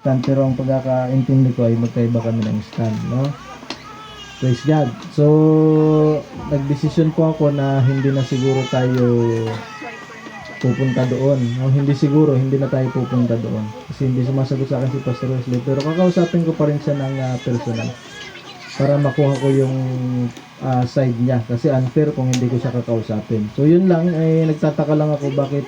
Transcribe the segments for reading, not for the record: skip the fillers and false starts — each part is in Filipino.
stand, pero ang pagkakaintindi ko ay magkaiba kami ng stand, no? Praise God. So, nagdesisyon po ako na hindi na siguro tayo pupunta doon. No, hindi na tayo pupunta doon. Kasi hindi sumasagot sa akin si Pastor Wesley. Pero kakausapin ko pa rin siya ng personal para makuha ko yung side niya. Kasi unfair kung hindi ko siya kakausapin. So, yun lang. Nagtataka lang ako bakit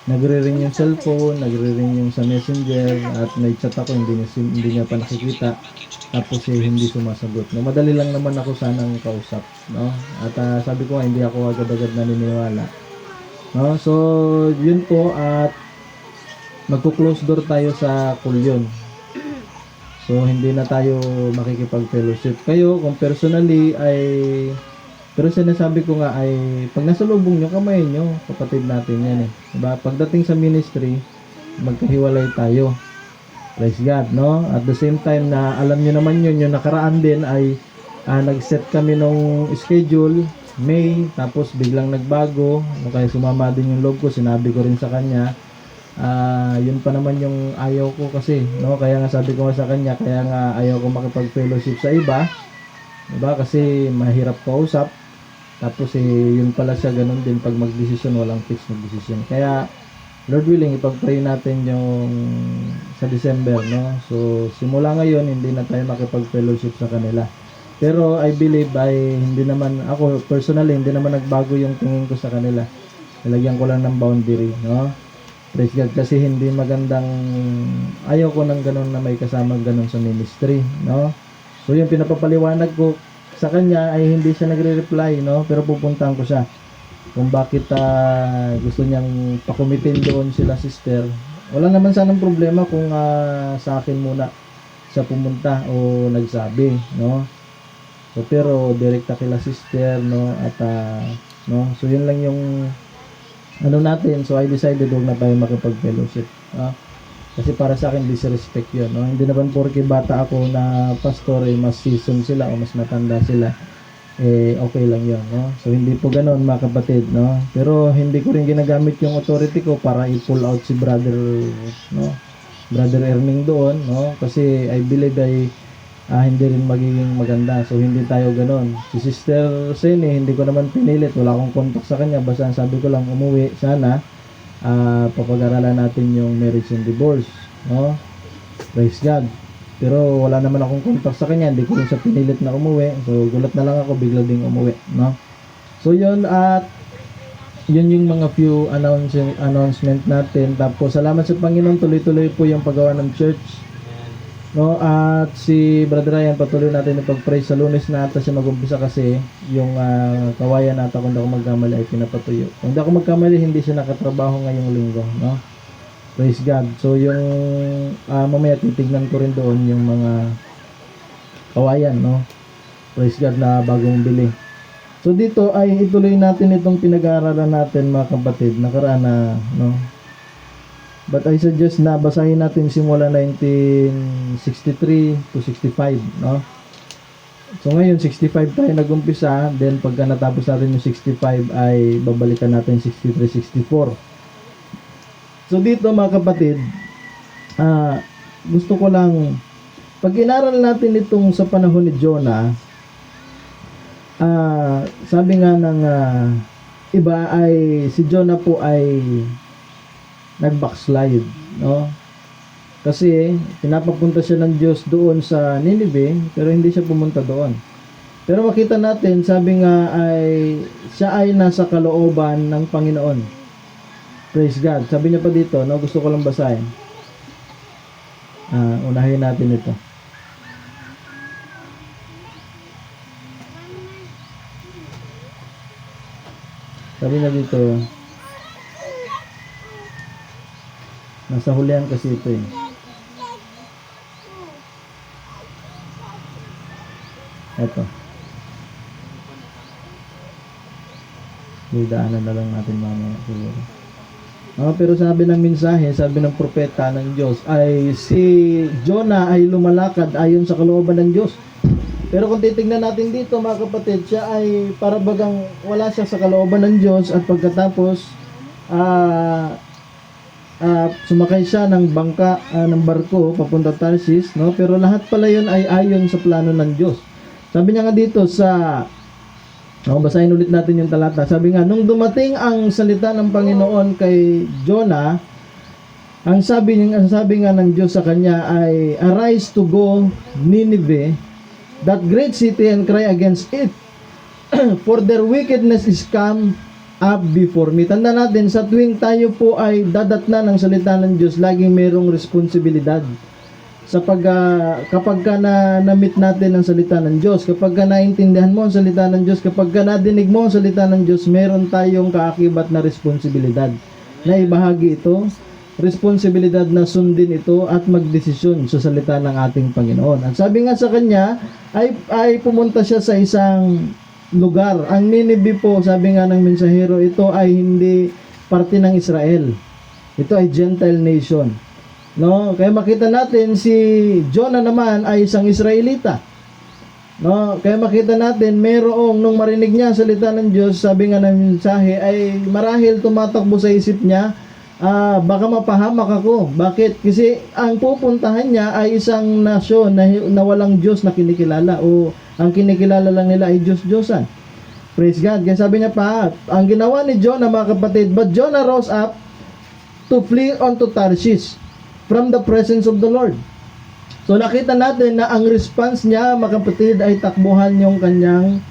nagre-ring yung cellphone, nagre-ring yung sa messenger, at may chat ako, hindi niya pa nakikita. Tapos hindi sumasagot. No, madali lang naman ako sanang kausap, no? At sabi ko hindi ako agad-agad naniniwala. No, so yun po, at magko-close door tayo sa Kulyon. So hindi na tayo makikipag-fellowship. Kayo kung personally ay, pero sinasabi ko nga ay pag nasa lubong nyo, kamay nyo, kapatid natin yan eh. Diba? Pagdating sa ministry, magkahiwalay tayo. Praise God, no? At the same time na alam niyo naman yun, yung nakaraan din ay nag-set kami nung schedule, May, tapos biglang nagbago, kaya sumama din yung loob ko, sinabi ko rin sa kanya, yun pa naman yung ayaw ko kasi, no? Kaya nga sabi ko nga sa kanya, kaya nga ayaw ko makipag-fellowship sa iba, diba? Kasi mahirap kausap, tapos yun pala siya, ganun din, pag mag-desisyon, walang fix na desisyon. Kaya, Lord willing, ipag-pray natin yung sa December, no? So, simula ngayon, hindi na tayo makipag-fellowship sa kanila. Pero, I believe, hindi naman, ako, personally, hindi naman nagbago yung tingin ko sa kanila. Nilagyan ko lang ng boundary, no? Praise God, kasi hindi magandang, ayaw ko ng ganun na may kasama ganun sa ministry, no? So, yung pinapapaliwanag ko sa kanya ay hindi siya nagre-reply, no? Pero pupuntahan ko siya kung bakit gusto niyang pakumitin doon sila sister. Wala naman sanang problema kung sa akin muna siya pumunta o nagsabi, no? So pero direkta kila sister, no? At no, so yun lang yung ano natin. So I decided huwag na tayo makipag-fellowship, no? Kasi para sa akin disrespect yun, no? Hindi naman porke bata ako na pastor mas seasoned sila o mas matanda sila, okay lang yun, no? So hindi po ganoon mga kapatid, no? Pero hindi ko rin ginagamit yung authority ko para i-pull out si brother, no? Brother Erning doon, no? Kasi I believe hindi rin magiging maganda. So hindi tayo ganoon. Si Sister Sene, hindi ko naman pinilit, wala akong contact sa kanya, basta sabi ko lang umuwi sana, papag-aralan natin yung marriage and divorce, no? Praise God. Pero wala naman akong contact sa kanya, hindi ko rin siya pinilit na umuwi. So gulat na lang ako, bigla ding umuwi, no? So yun, at yun yung mga few announcement natin. Tapos salamat sa Panginoon, tuloy-tuloy po yung paggawa ng church, no? At si Brother Ryan, patuloy natin ipag-pray. Sa Lunes na ata siya mag-umpisa kasi yung kawayan ata, kung hindi ako magkamali, ay pinapatuyo. Kung hindi ako magkamali, hindi siya nakatrabaho ngayong linggo, no? Praise God. So yung mamaya titignan ko rin doon yung mga kawayan, no? Praise God, na bagong bili. So dito ay ituloy natin itong pinag-aaralan natin mga kapatid, nakaraan na, no? But I suggest na basahin natin simula 1963 to 65, no? So ngayon 65 tayo nag-umpisa, then pagka natapos natin yung 65 ay babalikan natin 63, 64. So dito mga kapatid, gusto ko lang, pag inaral natin itong sa panahon ni Jonah, sabi nga ng iba ay si Jonah po ay nag-backslide, no? Kasi pinapapunta siya ng Diyos doon sa Nineveh, pero hindi siya pumunta doon. Pero makita natin, sabi nga ay siya ay nasa kalooban ng Panginoon. Praise God. Sabi niya pa dito, no? Gusto ko lang basahin. Unahin natin ito. Sabi niya dito, nasa hulihan kasi ito eh. Ito. Didaanan na lang natin mamaya siguro. Pero sabi ng mensahe, sabi ng propeta ng Diyos, ay si Jonah ay lumalakad ayon sa kalooban ng Diyos. Pero kung titignan natin dito mga kapatid, siya ay para bagang wala siya sa kalooban ng Diyos, at pagkatapos sumakay siya ng bangka, ng barko papunta Tarsis, no? Pero lahat pala yun ay ayon sa plano ng Diyos. Sabi niya nga dito sa basahin ulit natin yung talata. Sabi nga, nung dumating ang salita ng Panginoon kay Jonah, ang sabi nga ng Diyos sa kanya ay, "Arise to go Nineveh, that great city, and cry against it, for their wickedness is come up before me." Tanda natin, sa tuwing tayo po ay dadatnan ng salita ng Diyos, laging mayroong responsibilidad. Kapag ka na-meet natin ang salita ng Diyos, kapag ka naintindihan mo ang salita ng Diyos, kapag ka nadinig mo ang salita ng Diyos, meron tayong kaakibat na responsibilidad na ibahagi ito, responsibilidad na sundin ito at magdesisyon sa salita ng ating Panginoon. At sabi nga sa kanya, ay pumunta siya sa isang lugar. Ang Nineveh po, sabi nga ng mensahero, ito ay hindi parte ng Israel. Ito ay Gentile nation. No, kaya makita natin si Jonah naman ay isang Israelita. No, kaya makita natin nung marinig niya ang salita ng Diyos, sabi nga ng mensahe ay marahil tumatakbo sa isip niya, baka mapahamak ako. Bakit? Kasi ang pupuntahan niya ay isang nasyon na walang Diyos na kinikilala, o ang kinikilala lang nila ay Diyos-Diyosan. Praise God. Kaya sabi niya pa, ang ginawa ni Jonah, mga kapatid, but Jonah rose up to flee unto Tarshish from the presence of the Lord. So nakita natin na ang response niya, mga kapatid, ay takbuhan yung kanyang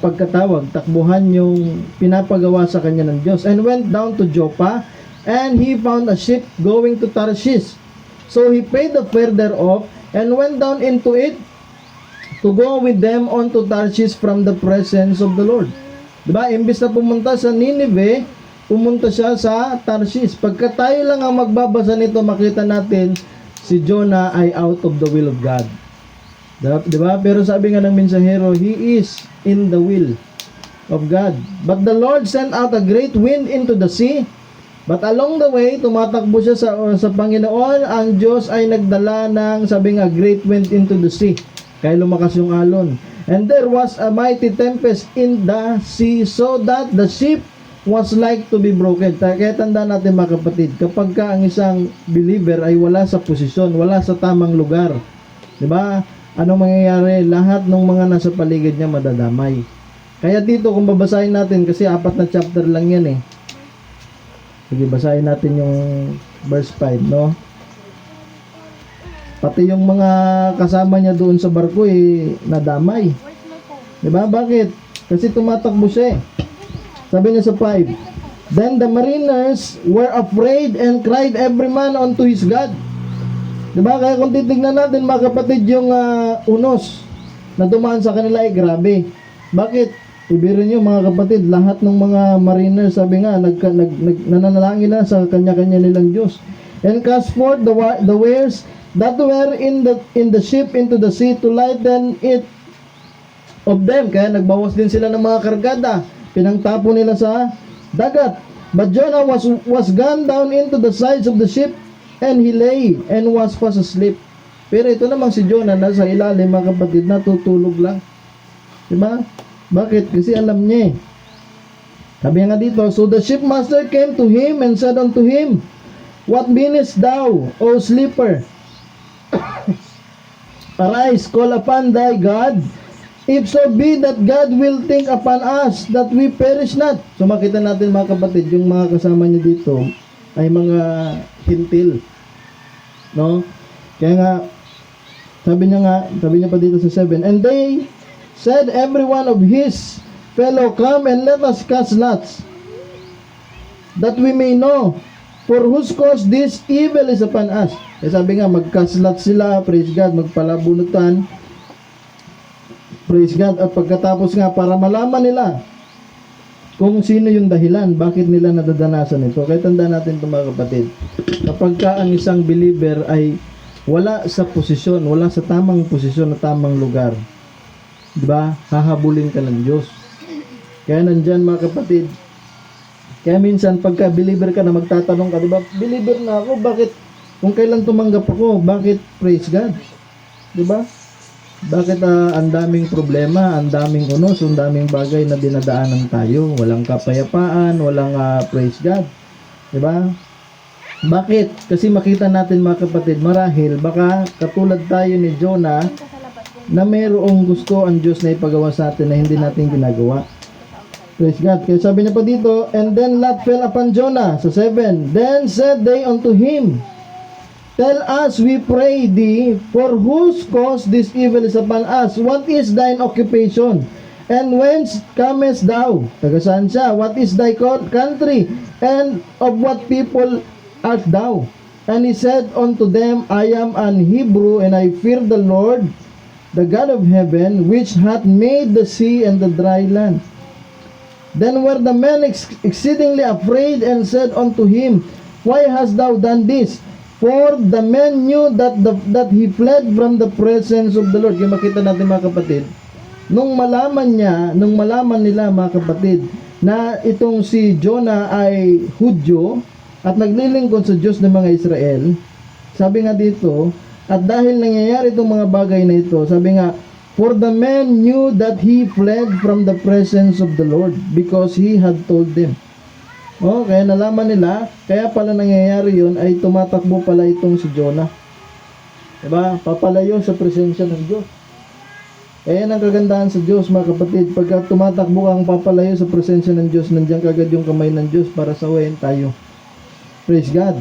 pagkatawag, takbuhan yung pinapagawa sa kanya ng Diyos, and went down to Joppa, and he found a ship going to Tarshish. So he paid the fare thereof, and went down into it to go with them unto Tarshish from the presence of the Lord. Diba? Imbis na pumunta sa Nineveh, pumunta siya sa Tarshish. Pagka tayo lang ang magbabasa nito, makita natin si Jonah ay out of the will of God. Diba? Pero sabi nga ng mensahero, he is in the will of God. But the Lord sent out a great wind into the sea. But along the way, tumatakbo siya sa Panginoon. Ang Diyos ay nagdala ng, sabi nga, great wind into the sea. Kaya lumakas yung alon. And there was a mighty tempest in the sea, so that the ship was like to be broken. Kaya tanda natin, mga kapatid, kapag ka ang isang believer ay wala sa posisyon, wala sa tamang lugar, diba? Anong mangyayari? Lahat ng mga nasa paligid niya madadamay. Kaya dito, kung babasahin natin, kasi 4 na chapter lang yan eh. Sige, basahin natin yung verse 5, no? Pati yung mga kasama niya doon sa barko eh, nadamay. Diba? Bakit? Kasi tumatakbo siya eh. Sabi niya sa 5, then the mariners were afraid and cried every man unto his God. Diba? Kaya kung titignan natin, mga kapatid, yung unos na dumaan sa kanila ay grabe. Bakit? Ibirin nyo, mga kapatid, lahat ng mga mariners, sabi nga, nananalangin na sa kanya-kanya nilang Diyos. And cast forth the wares that were in the ship into the sea to lighten it of them. Kaya nagbawas din sila ng mga kargada. Pinangtapo nila sa dagat. But Jonah was gone down into the sides of the ship, and he lay and was fast asleep. Pero ito namang si Jonah nasa ilalim, mga kapatid, natutulog lang. Diba? Bakit? Kasi alam niya eh. Sabi nga dito, so the shipmaster came to him and said unto him, what meanest thou, O sleeper? Arise, call upon thy God, if so be that God will think upon us, that we perish not. So makita natin, mga kapatid, yung mga kasama niya dito ay mga hintil. No? Kaya nga, sabi niya pa dito sa 7, and they said every one of his fellow, come and let us cast lots, that we may know for whose cause this evil is upon us. Eh sabi nga, mag-cast lots sila, praise God, magpalabunutan, praise God, at pagkatapos nga, para malaman nila kung sino yung dahilan, bakit nila nadadanasan ito. Kaya tanda natin ito, mga kapatid, kapag ka ang isang believer ay wala sa posisyon, wala sa tamang posisyon na tamang lugar, diba? Hahabulin ka ng Diyos. Kaya nandyan, mga kapatid, kaya minsan pagka believer ka na, magtatanong ka, diba? Believer na ako, bakit? Kung kailan tumanggap ako, bakit? Praise God. Diba? Bakit ang daming problema, ang daming unos, ang daming bagay na dinadaanan tayo? Walang kapayapaan, walang praise God. Diba? Bakit? Kasi makita natin mga kapatid, marahil baka katulad tayo ni Jonah na mayroong gusto ang Diyos na ipagawa sa atin na hindi natin ginagawa. Praise God. Kaya sabi niya pa dito, and then Lot fell upon Jonah. Sa 7, then said they unto him, tell us, we pray thee, for whose cause this evil is upon us? What is thine occupation? And whence comest thou? Taga saan siya? What is thy country? And of what people art thou? And he said unto them, I am an Hebrew, and I fear the Lord, the God of heaven, which hath made the sea and the dry land. Then were the men exceedingly afraid, and said unto him, why hast thou done this? For the men knew that he fled from the presence of the Lord. Kaya makita natin mga kapatid, nung malaman nila mga kapatid, na itong si Jonah ay Hudyo at naglilingkod sa Diyos ng mga Israel, sabi nga dito, at dahil nangyayari itong mga bagay na ito, sabi nga, for the men knew that he fled from the presence of the Lord, because he had told them. Kaya nalaman nila, kaya pala nangyayari yun, ay tumatakbo pala itong si Jonah. Diba? Papalayo sa presensya ng Diyos. Kaya ang kagandahan sa Diyos mga kapatid, pagka tumatakbo kang papalayo sa presensya ng Diyos, nandiyan kagad yung kamay ng Diyos para sawayin tayo. Praise God.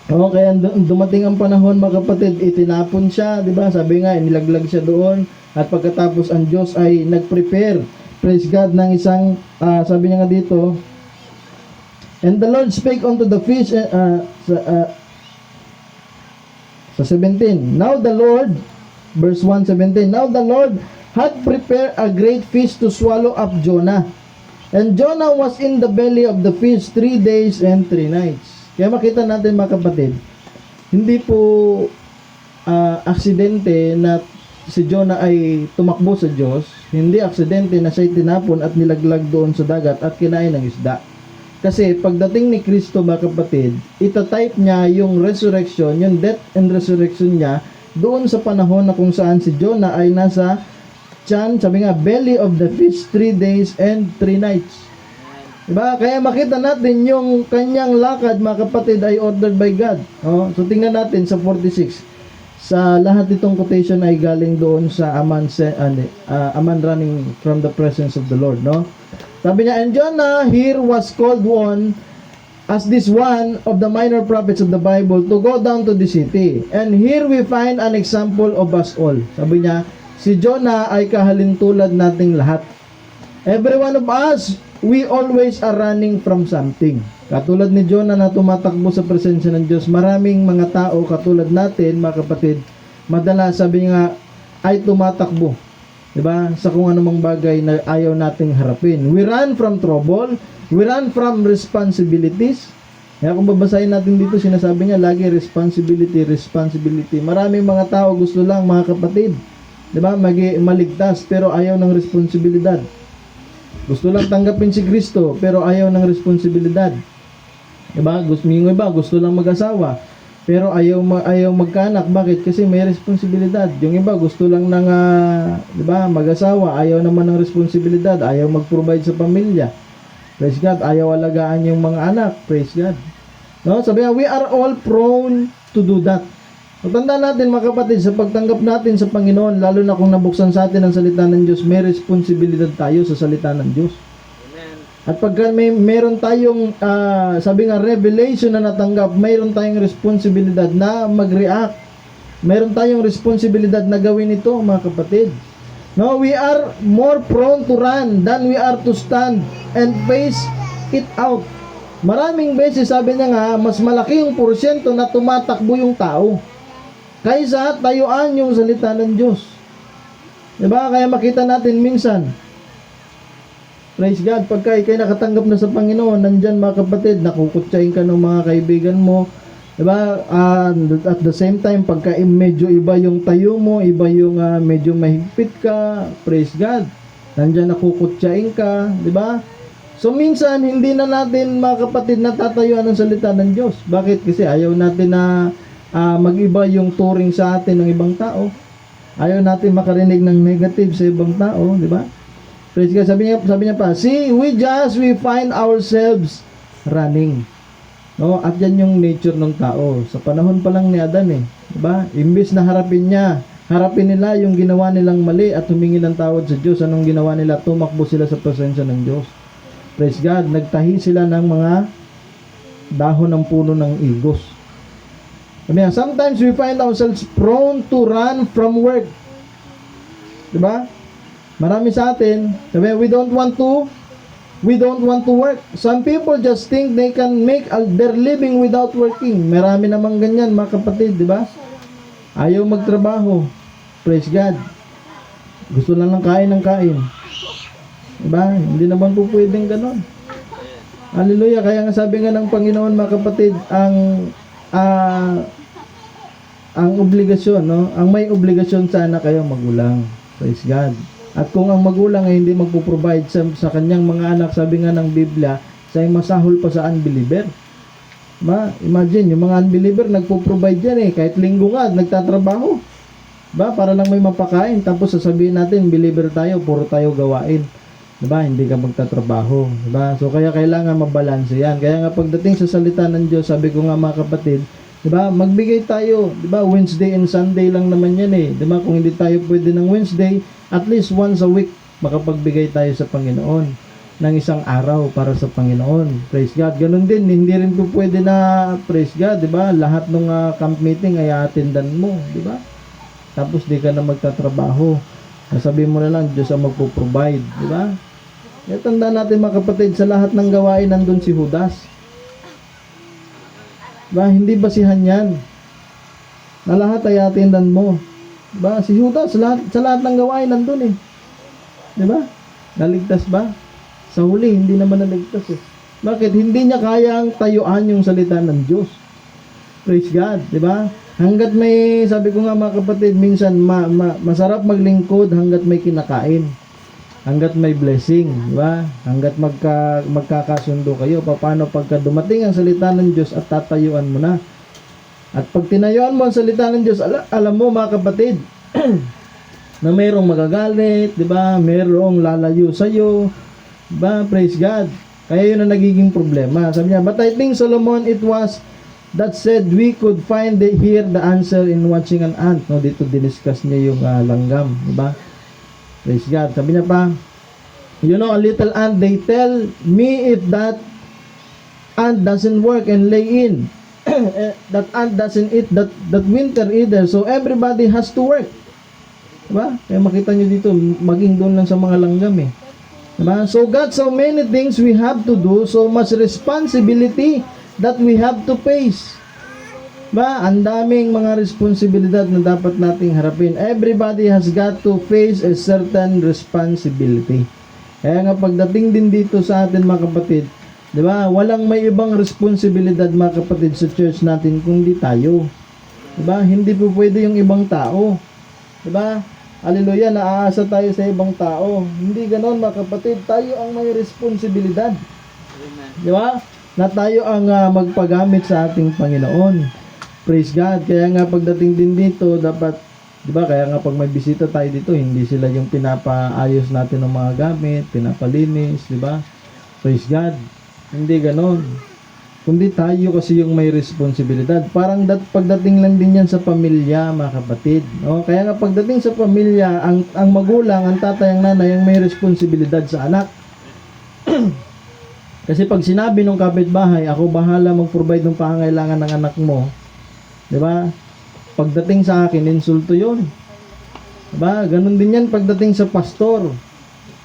Kaya dumating ang panahon mga kapatid, itinapon siya, di ba? Sabi nga, nilaglag siya doon, at pagkatapos ang Diyos ay nag-prepare, praise God, ng isang, sabi niya nga dito, and the Lord spake unto the fish, sa 17, now the Lord, verse 1:17, now the Lord had prepared a great fish to swallow up Jonah. And Jonah was in the belly of the fish 3 days and 3 nights. Kaya makita natin mga kapatid, hindi po aksidente na si Jonah ay tumakbo sa Diyos. Hindi aksidente na siya tinapon at nilaglag doon sa dagat at kinain ng isda. Kasi pagdating ni Kristo mga kapatid, itatype niya yung resurrection, yung death and resurrection niya doon sa panahon na kung saan si Jonah ay nasa tiyan, sabi nga, belly of the fish 3 days and 3 nights. Diba? Kaya makita natin yung kanyang lakad mga kapatid ay ordered by God. So tingnan natin sa 46. Sa lahat itong quotation ay galing doon sa a man running from the presence of the Lord. Sabi niya, and Jonah here was called one as this one of the minor prophets of the Bible to go down to the city. And here we find an example of us all. Sabi niya, si Jonah ay kahalintulad nating lahat. Every one of us, we always are running from something. Katulad ni Jonah na tumatakbo sa presensya ng Diyos, maraming mga tao katulad natin, mga kapatid, madalas sabi nga ay tumatakbo. Diba? Sa kung anumang bagay na ayaw nating harapin. We run from trouble. We run from responsibilities. Kaya kung babasahin natin dito, sinasabi niya lagi responsibility, responsibility. Maraming mga tao gusto lang mga kapatid, diba? Maligtas pero ayaw ng responsibilidad. Gusto lang tanggapin si Kristo pero ayaw ng responsibilidad. Diba? Yung iba gusto lang mag-asawa pero ayaw magkaanak. Bakit? Kasi may responsibilidad. Yung iba gusto lang ng diba, mag-asawa, ayaw naman ng responsibilidad, ayaw mag-provide sa pamilya. Praise God, ayaw alagaan yung mga anak. Praise God. Sabi nga, we are all prone to do that. Tandaan natin mga kapatid, sa pagtanggap natin sa Panginoon, lalo na kung nabuksan sa atin ang salita ng Diyos, may responsibilidad tayo sa salita ng Diyos. Amen. At pagka meron tayong, sabi nga, revelation na natanggap, mayroon tayong responsibilidad na mag-react. Mayroon tayong responsibilidad na gawin ito mga kapatid. We are more prone to run than we are to stand and face it out. Maraming beses, sabi niya nga, mas malaki yung porsyento na tumatakbo yung tao kaysa tayuan yung salita ng Diyos. Diba? Kaya makita natin minsan, praise God, pagka ikay nakatanggap na sa Panginoon, nandyan mga kapatid, nakukutsain ka ng mga kaibigan mo. Diba? At the same time, pagka medyo iba yung tayo mo, iba yung medyo mahigpit ka, praise God, nandyan nakukutsain ka, diba? So minsan, hindi na natin mga kapatid natatayuan ang salita ng Diyos. Bakit? Kasi ayaw natin na mag-iba yung turing sa atin ng ibang tao. Ayaw natin makarinig ng negative sa ibang tao, diba? Praise God, sabi niya pa, see, we find ourselves running. No, at yan yung nature ng tao. Sa panahon pa lang ni Adan eh, 'di ba? Imbes na harapin nila yung ginawa nilang mali at humingi ng tawad sa Diyos. Anong ginawa nila? Tumakbo sila sa presensya ng Diyos. Praise God. Nagtahi sila ng mga dahon ng puno ng igos. Sometimes we find ourselves prone to run from work. 'Di ba? Marami sa atin, sabi, we don't want to work. Some people just think they can make their living without working. Marami namang ganyan, mga kapatid, 'di ba? Ayaw magtrabaho. Praise God. Gusto lang ng kain ng kain. 'Di ba? Hindi naman po pwedeng ganoon. Hallelujah. Kaya nga sabi nga ng Panginoon, mga kapatid, ang obligasyon, no? Ang may obligasyon sana kayo magulang. Praise God. At kung ang magulang ay hindi magpo-provide sa kanyang mga anak, sabi nga ng Biblia, say masahol pa sa unbeliever. Imagine, yung mga unbeliever nagpo-provide yan kahit linggo nga nagtatrabaho. Para lang may mapakain, tapos sasabihin natin believer tayo, puro tayo gawain. Hindi ka magtatrabaho. So kaya kailangan mabalanse yan. Kaya nga pagdating sa salita ng Diyos, sabi ko nga mga kapatid, magbigay tayo, Wednesday and Sunday lang naman yan Kung hindi tayo pwede ng Wednesday, at least once a week makapagbigay tayo sa Panginoon ng isang araw para sa Panginoon. Praise God. Ganun din, hindi rin po pwede na praise God, lahat ng camp meeting ay attendan mo, Tapos di ka na magtatrabaho. Sabihin mo na lang, Diyos ang magpo-provide, Tandaan natin mga kapatid, sa lahat ng gawain nandun si Judas. Hindi basihan yan na lahat ay atindan mo. Si Judas sa lahat ng gawain nandun Naligtas ba? Sa huli hindi naman naligtas Bakit? Hindi niya kayang tayuan yung salita ng Diyos. Praise God, Hanggat may, sabi ko nga mga kapatid, minsan masarap maglingkod hanggat may kinakain. Hanggat may blessing, Hanggat magkakasundo kayo. Paano pagka dumating ang salita ng Diyos at tatayuan mo na? At pag tinayuan mo ang salita ng Diyos, alam mo mga kapatid, na mayroong magagalit, mayroong lalayo sa'yo, Praise God. Kaya yun ang nagiging problema. Sabi niya, but I think Solomon, it was that said we could find here the answer in watching an ant. Dito diniscuss niya yung langgam, Praise God. Sabi niya pa, a little ant, they tell me if that ant doesn't work and lay in, that ant doesn't eat that winter either. So everybody has to work. Kaya makita nyo dito, maging doon lang sa mga langgam So God, so many things we have to do, so much responsibility that we have to face. Ang daming mga responsibilidad na dapat nating harapin. Everybody has got to face a certain responsibility. Kaya nga pagdating din dito sa atin mga kapatid, walang may ibang responsibilidad mga kapatid sa church natin kundi tayo. Hindi po pwede yung ibang tao. Hallelujah, naaasa tayo sa ibang tao. Hindi ganon mga kapatid, tayo ang may responsibilidad. Amen. Na tayo ang magpagamit sa ating Panginoon. Praise God. Kaya nga pagdating din dito, dapat, kaya nga pag may bisita tayo dito, hindi sila yung pinapaayos natin ng mga gamit, pinapalinis, Praise God. Hindi ganon. Kundi tayo kasi yung may responsibilidad. Parang pagdating lang din yan sa pamilya, mga kapatid. Kaya nga pagdating sa pamilya, ang magulang, ang tatay, ang nanay, ang may responsibilidad sa anak. Kasi pag sinabi ng kapitbahay, ako bahala mag-provide ng pangangailangan ng anak mo, pagdating sa akin, insulto yun. Ganon din yan pagdating sa pastor.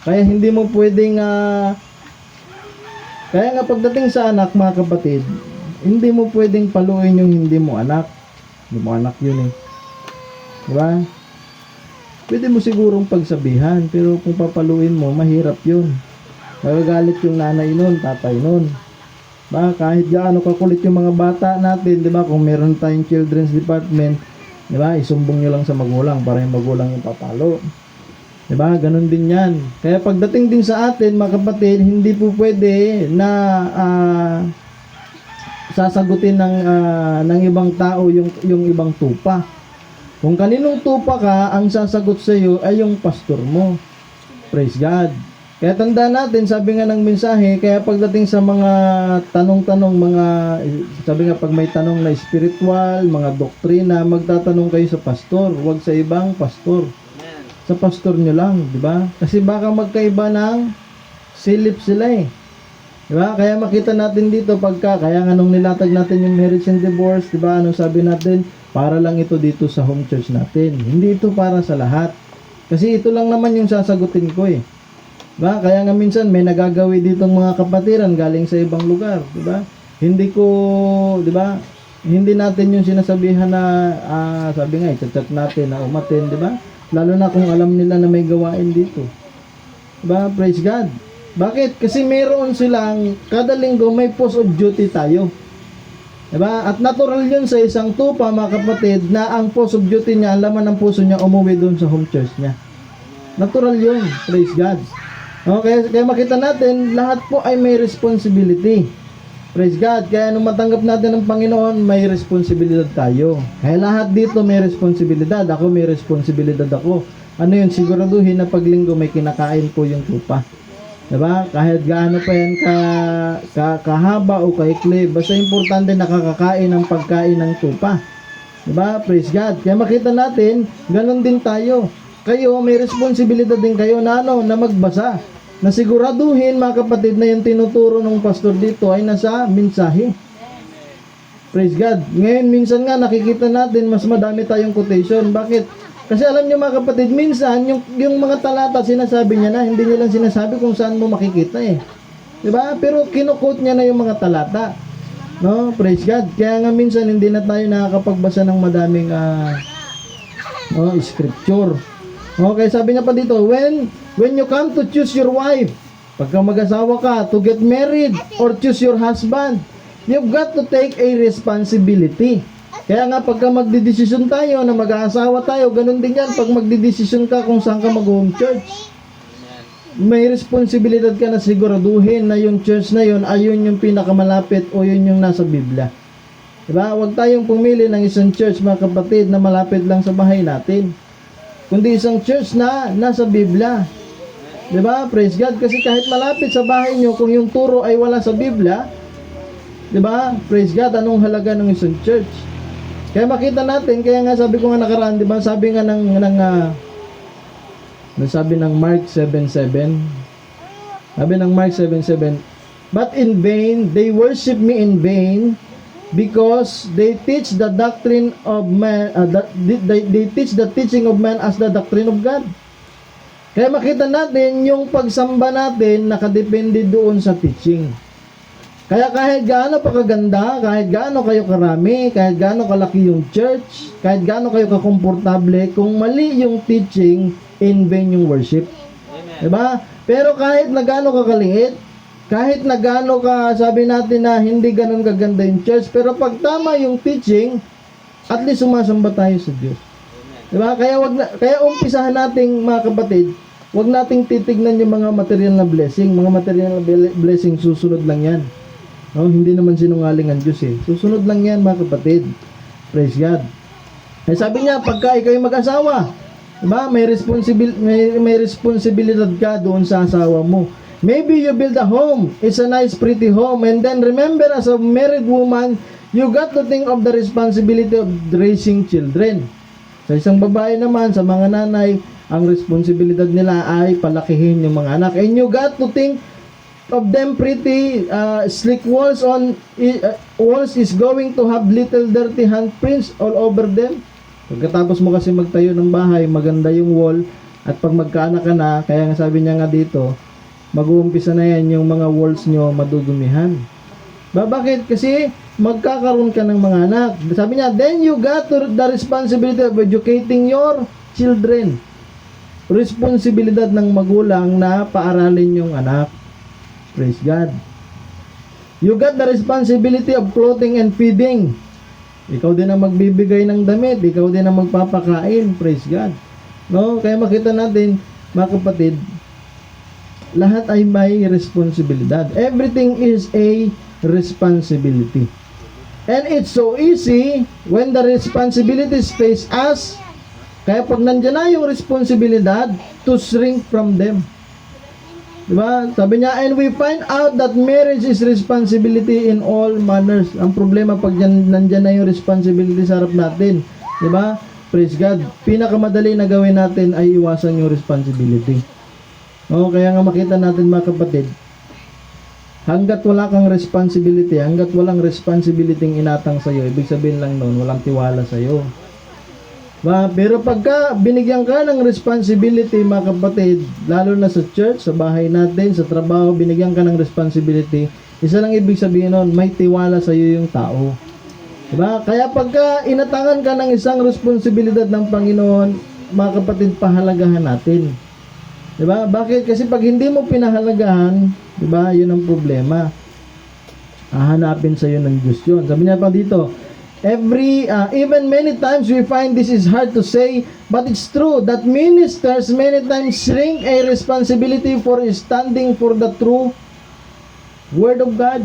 Kaya hindi mo pwedeng kaya nga pagdating sa anak mga kapatid, hindi mo pwedeng paluin yung hindi mo anak. Hindi mo anak yun Pwede mo sigurong pagsabihan, pero kung papaluin mo, mahirap yun. Magagalit yung nanay nun, tatay nun. Kahit gaano kakulit yung mga bata natin, kung meron tayong children's department, isumbong nyo lang sa magulang para yung magulang yung papalo. Ganon din yan. Kaya pagdating din sa atin, mga kapatid, hindi po pwede na sasagutin ng ibang tao yung ibang tupa. Kung kaninong tupa ka, ang sasagot sa iyo ay yung pastor mo. Praise God. Kaya tandaan natin, sabi nga ng mensahe, kaya pagdating sa mga tanong-tanong, sabi nga pag may tanong na spiritual, mga doktrina, magtatanong kayo sa pastor, huwag sa ibang pastor. Sa pastor nyo lang, di ba? Kasi baka magkaiba ng silip sila eh. Di ba? Kaya makita natin dito kaya nga nung nilatag natin yung marriage and divorce, di ba? Anong sabi natin? Para lang ito dito sa home church natin. Hindi ito para sa lahat. Kasi ito lang naman yung sasagutin ko eh. Diba? Kaya nga minsan may nagagawi ditong mga kapatiran galing sa ibang lugar, 'di ba? Hindi ko, 'di ba? Hindi natin yung sinasabihan na sabi nga i-chat natin na umaten, 'di ba? Lalo na kung alam nila na may gawain dito. 'Di ba? Praise God. Bakit? Kasi meron silang kada linggo may post of duty tayo. 'Di ba? At natural 'yun sa isang tupa, mga kapatid, na ang post of duty niya, ang laman ng puso niya umuwi doon sa home church niya. Natural 'yun. Praise God. Okay, kaya makita natin, lahat po ay may responsibility. Praise God. Kaya nung matanggap natin ng Panginoon, may responsibilidad tayo. Kaya lahat dito may responsibilidad. Ako may responsibilidad ako. Ano yun? Siguraduhin na paglinggo may kinakain po yung tupa. Diba? Kahit gaano pa yan kahaba o kaikli, basta importante nakakakain ng pagkain ng tupa. Diba? Praise God. Kaya makita natin, ganun din tayo. Kayo, may responsibilidad din kayo na magbasa. Na siguraduhin, mga kapatid, na yung tinuturo ng pastor dito ay nasa mensahe. Praise God. Ngayon, minsan nga nakikita natin mas madami tayong quotation. Bakit? Kasi alam niyo, mga kapatid, minsan yung mga talata sinasabi niya na, hindi niya lang sinasabi kung saan mo makikita eh. Diba? Pero kinukot niya na yung mga talata. No? Praise God. Kaya nga minsan hindi na tayo nakakapagbasa ng madaming scripture. Okay, sabi niya pa dito, when you come to choose your wife, pagka mag-asawa ka, to get married or choose your husband, you've got to take a responsibility. Kaya nga pagka magdidesisyon tayo na mag-aasawa tayo, ganun din yan. Pag magdidesisyon ka kung saan ka mag-home church, may responsibilidad ka na siguraduhin na yung church na yun ay yun yung pinakamalapit o yun yung nasa Biblia. Diba? Huwag tayong pumili ng isang church, mga kapatid, na malapit lang sa bahay natin, kundi isang church na nasa Biblia. Diba? Praise God. Kasi kahit malapit sa bahay nyo, kung yung turo ay wala sa Biblia, diba? Praise God. Anong halaga ng isang church? Kaya makita natin, kaya nga sabi ko nga nakaraan, diba? Sabi nga sabi ng Mark 7:7. Sabi ng Mark 7:7, but in vain, they worship me in vain, because they teach the doctrine of man, they teach the teaching of man as the doctrine of God. Kaya makita natin yung pagsamba natin nakadepende doon sa teaching. Kaya kahit gaano pa kaganda, kahit gaano kayo karami, kahit gaano kalaki yung church, kahit gaano kayo kakomportable, kung mali yung teaching, in vain yung worship. Diba? Pero kahit na gaano kakaliit, kahit na gaano ka, sabi natin na hindi ganun kaganda yung church, pero pag tama yung teaching, at least sumasamba tayo sa Diyos. Diba? Kaya umpisahan nating, mga kapatid, wag nating titignan yung mga material na blessing. Mga material na blessing, susunod lang yan. No? Hindi naman sinungaling ang Diyos eh. Susunod lang yan, mga kapatid. Praise God. Eh, sabi niya, pagka ikaw yung mag-asawa, diba? May responsibilidad ka doon sa asawa mo. Maybe you build a home. It's a nice, pretty home. And then remember, as a married woman, you got to think of the responsibility of raising children. Sa isang babae naman, sa mga nanay, ang responsibilidad nila ay palakihin yung mga anak. And you got to think of them pretty. Slick walls is going to have little dirty handprints all over them. Pagkatapos mo kasi magtayo ng bahay, maganda yung wall. At pag magkaanak ka na, kaya nga sabi niya nga dito, mag-uumpisa na yan yung mga walls nyo madudumihan. Bakit? Kasi magkakaroon ka ng mga anak. Sabi niya, then you got the responsibility of educating your children. Responsibilidad ng magulang na paaralin yung anak. Praise God. You got the responsibility of clothing and feeding. Ikaw din ang magbibigay ng damit. Ikaw din ang magpapakain. Praise God. No? Kaya makita natin, mga kapatid, lahat ay may responsibilidad. Everything is a responsibility. And it's so easy when the responsibilities face us. Kaya pag nandiyan na yung responsibilidad, to shrink from them. Diba? Sabi niya, and we find out that marriage is responsibility in all manners. Ang problema pag nandyan na yung responsibility sa harap natin. Diba? Praise God. Pinakamadali na gawin natin ay iwasan yung responsibility. Kaya nga makita natin mga kapatid, hanggat wala kang responsibility, hanggat walang responsibility inatang sa'yo, ibig sabihin lang noon, walang tiwala sa'yo. Pero pagka binigyan ka ng responsibility mga kapatid, lalo na sa church, sa bahay natin, sa trabaho, binigyan ka ng responsibility, isa lang ibig sabihin noon, may tiwala sa'yo yung tao. Diba? Kaya pagka inatangan ka ng isang responsibilidad ng Panginoon, mga kapatid, pahalagahan natin. Diba? Bakit? Kasi pag hindi mo pinahalagahan, diba, yun ang problema. Hahanapin sa'yo ng Diyos yun. Sabi niya pa dito, even many times we find this is hard to say, but it's true that ministers many times shrink a responsibility for standing for the true Word of God.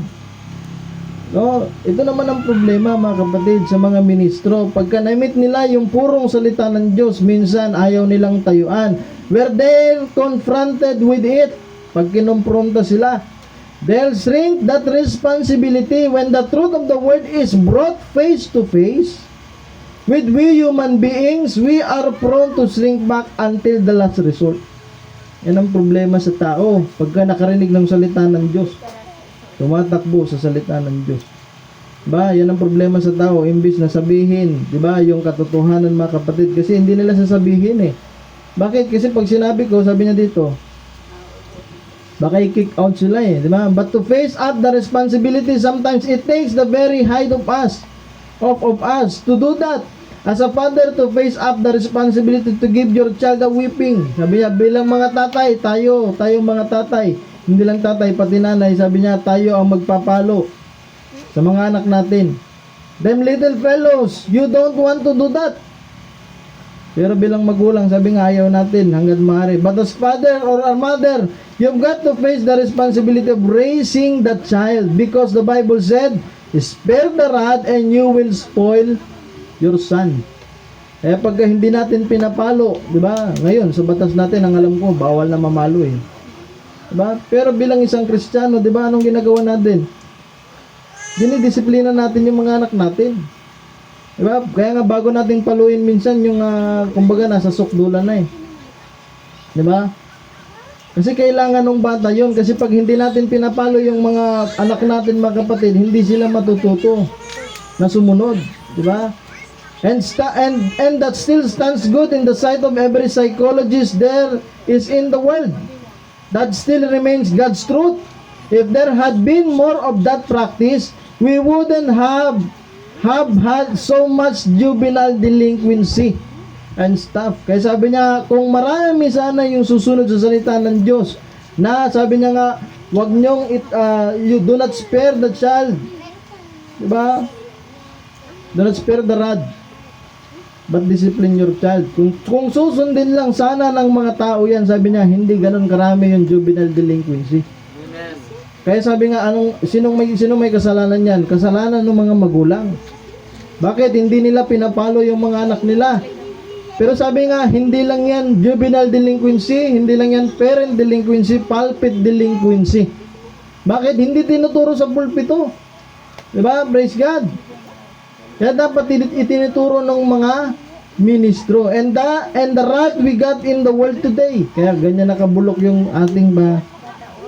Ito naman ang problema mga kapatid sa mga ministro. Pagka na-meet nila yung purong salita ng Diyos, minsan ayaw nilang tayuan. Where they're confronted with it, pag kinumpronta sila, they'll shrink that responsibility when the truth of the word is brought face to face. With we human beings, we are prone to shrink back until the last resort. Yan ang problema sa tao. Pagka nakarinig ng salita ng Diyos, tumatakbo sa salita ng Diyos. Diba? Yan ang problema sa tao. Imbis na sabihin, diba, yung katotohanan mga kapatid, kasi hindi nila sasabihin eh. Bakit? Kasi pag sinabi ko, sabi niya dito, baka i-kick out sila eh, di ba? But to face up the responsibility, sometimes it takes the very height of us, of us, to do that. As a father, to face up the responsibility to give your child a whipping. Sabi niya, bilang mga tatay, tayo mga tatay, hindi lang tatay, pati nanay, sabi niya, tayo ang magpapalo sa mga anak natin. Them little fellows, you don't want to do that. Pero bilang magulang, sabi nga ayaw natin hanggang maaari. But as father or a mother, you've got to face the responsibility of raising the child, because the Bible said, spare the rod and you will spoil your son. Pagka hindi natin pinapalo, di ba? Ngayon, sa batas natin, ang alam ko, bawal na mamalo eh. Di ba? Pero bilang isang Kristiyano, di ba, anong ginagawa natin? Dinidisiplina natin yung mga anak natin. Diba? Kaya nga bago nating paluin minsan yung kumbaga nasa sukdulan na eh. Diba? Kasi kailangan ng bata yon, kasi pag hindi natin pinapalo yung mga anak natin mga kapatid, hindi sila matututo na sumunod. Diba? And that still stands good in the sight of every psychologist there is in the world. That still remains God's truth. If there had been more of that practice, we wouldn't have had so much juvenile delinquency and stuff. Kaya sabi niya, kung marami sana yung susunod sa salita ng Diyos, na sabi niya nga, wag nyong you do not spare the child. Diba? Do not spare the rod, but discipline your child. Kung susundin lang sana ng mga tao yan, sabi niya, hindi ganun karami yung juvenile delinquency. Kaya sabi nga, sinong may kasalanan yan? Kasalanan ng mga magulang. Bakit? Hindi nila pinapalo yung mga anak nila. Pero sabi nga, hindi lang yan juvenile delinquency, hindi lang yan parent delinquency, pulpit delinquency. Bakit? Hindi tinuturo sa pulpito. Diba? Praise God. Kaya dapat itinuturo ng mga ministro. And the rot we got in the world today. Kaya ganyan nakabulok yung ating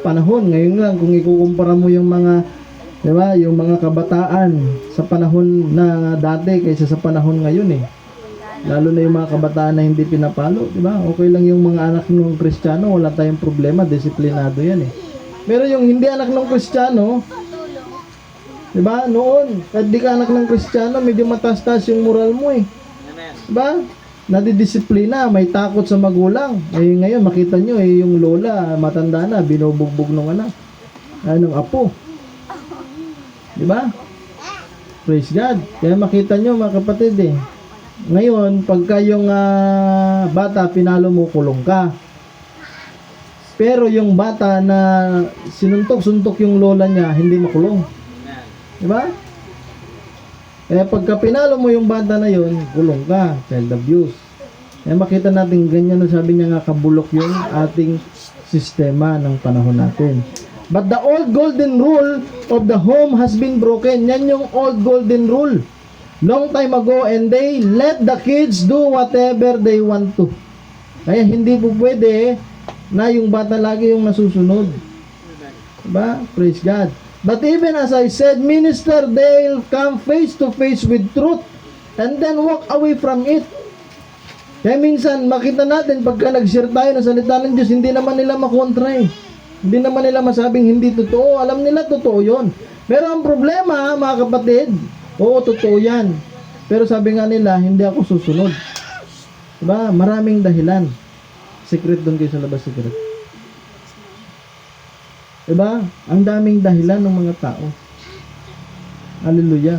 panahon. Ngayon lang, kung ikukumpara mo yung mga, diba, yung mga kabataan sa panahon na dati kaysa sa panahon ngayon eh. Lalo na yung mga kabataan na hindi pinapalo, diba? Okay lang yung mga anak ng Kristiyano, wala tayong problema, disiplinado yan eh. Pero yung hindi anak ng Kristiyano, diba, noon, kahit di ka anak ng Kristiyano, medyo matastas yung moral mo eh. Diba? Nadidisiplina, may takot sa magulang. Ngayon makita nyo yung lola matanda na, binubugbog ng anak, ng apo. Diba? Praise God. Kaya makita nyo mga kapatid eh, ngayon pagka yung bata pinalo mo, kulong ka. Pero yung bata na sinuntok-suntok yung lola niya, hindi makulong. Diba? Kaya pagka pinalo mo yung bata na yun, kulong ka, child abuse. Kaya makita natin ganyan na sabi niya nga, kabulok yung ating sistema ng panahon natin. But the old golden rule of the home has been broken. Yan yung old golden rule. Long time ago, and they let the kids do whatever they want to. Kaya hindi po pwede na yung bata lagi yung nasusunod. Diba? Praise God. But even as I said, minister, they'll come face to face with truth and then walk away from it. Kaya minsan, makita natin pagka nag-share tayo ng salita ng Diyos, hindi naman nila makontra eh. Hindi naman nila masabing hindi totoo. Alam nila totoo yon. Pero ang problema, mga kapatid, oo, totoo yan. Pero sabi nga nila, hindi ako susunod. Diba? Maraming dahilan. Secret doon kayo sa labas, secret. Diba? Ang daming dahilan ng mga tao. Hallelujah.